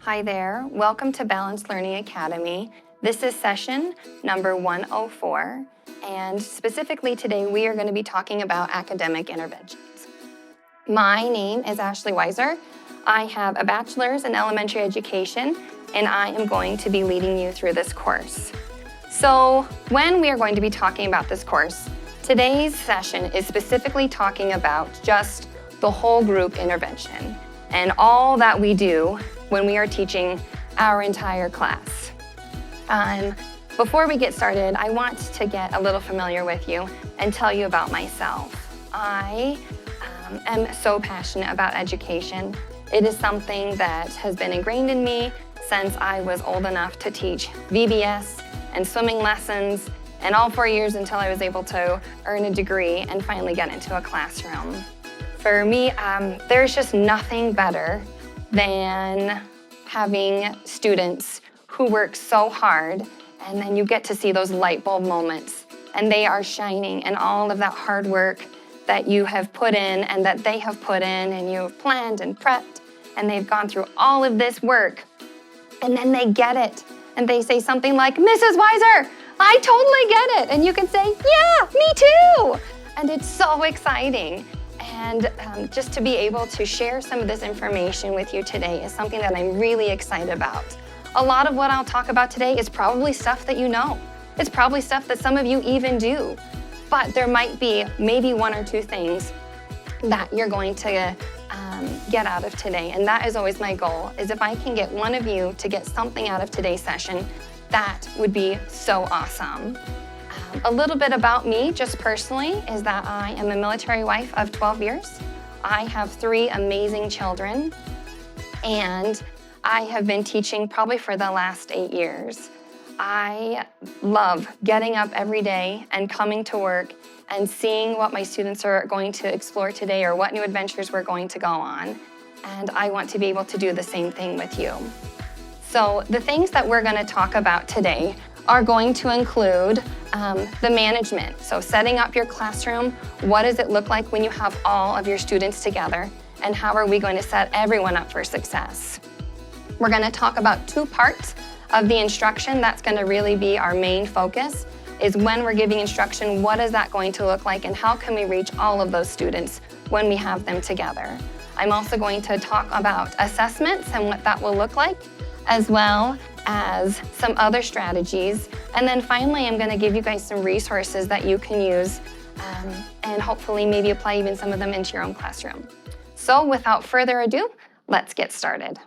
Hi there, welcome to Balanced Learning Academy. This is session number 104, and specifically today we are going to be talking about academic interventions. My name is Ashley Weiser. I have a bachelor's in elementary education, and I am going to be leading you through this course. So when we are going to be talking about this course, today's session is specifically talking about just the whole group intervention and all that we do when we are teaching our entire class. Before we get started, I want to get a little familiar with you and tell you about myself. I am so passionate about education. It is something that has been ingrained in me since I was old enough to teach VBS and swimming lessons, and all 4 years until I was able to earn a degree and finally get into a classroom. For me, there's just nothing better than having students who work so hard, and then you get to see those light bulb moments and they are shining, and all of that hard work that you have put in and that they have put in and you have planned and prepped and they've gone through all of this work, and then they get it and they say something like, "Mrs. Weiser, I totally get it." And you can say, "Yeah, me too." And it's so exciting. And just to be able to share some of this information with you today is something that I'm really excited about. A lot of what I'll talk about today is probably stuff that you know. It's probably stuff that some of you even do. But there might be maybe one or two things that you're going to get out of today. And that is always my goal, is if I can get one of you to get something out of today's session, that would be so awesome. A little bit about me, just personally, is that I am a military wife of 12 years. I have 3 amazing children, and I have been teaching probably for the last 8 years. I love getting up every day and coming to work and seeing what my students are going to explore today or what new adventures we're going to go on. And I want to be able to do the same thing with you. So the things that we're going to talk about today are going to include the management. So setting up your classroom, what does it look like when you have all of your students together, and how are we going to set everyone up for success? We're going to talk about 2 parts of the instruction. That's going to really be our main focus, is when we're giving instruction, what is that going to look like, and how can we reach all of those students when we have them together? I'm also going to talk about assessments and what that will look like, as well as some other strategies. And then finally, I'm going to give you guys some resources that you can use and hopefully maybe apply even some of them into your own classroom. So without further ado, let's get started.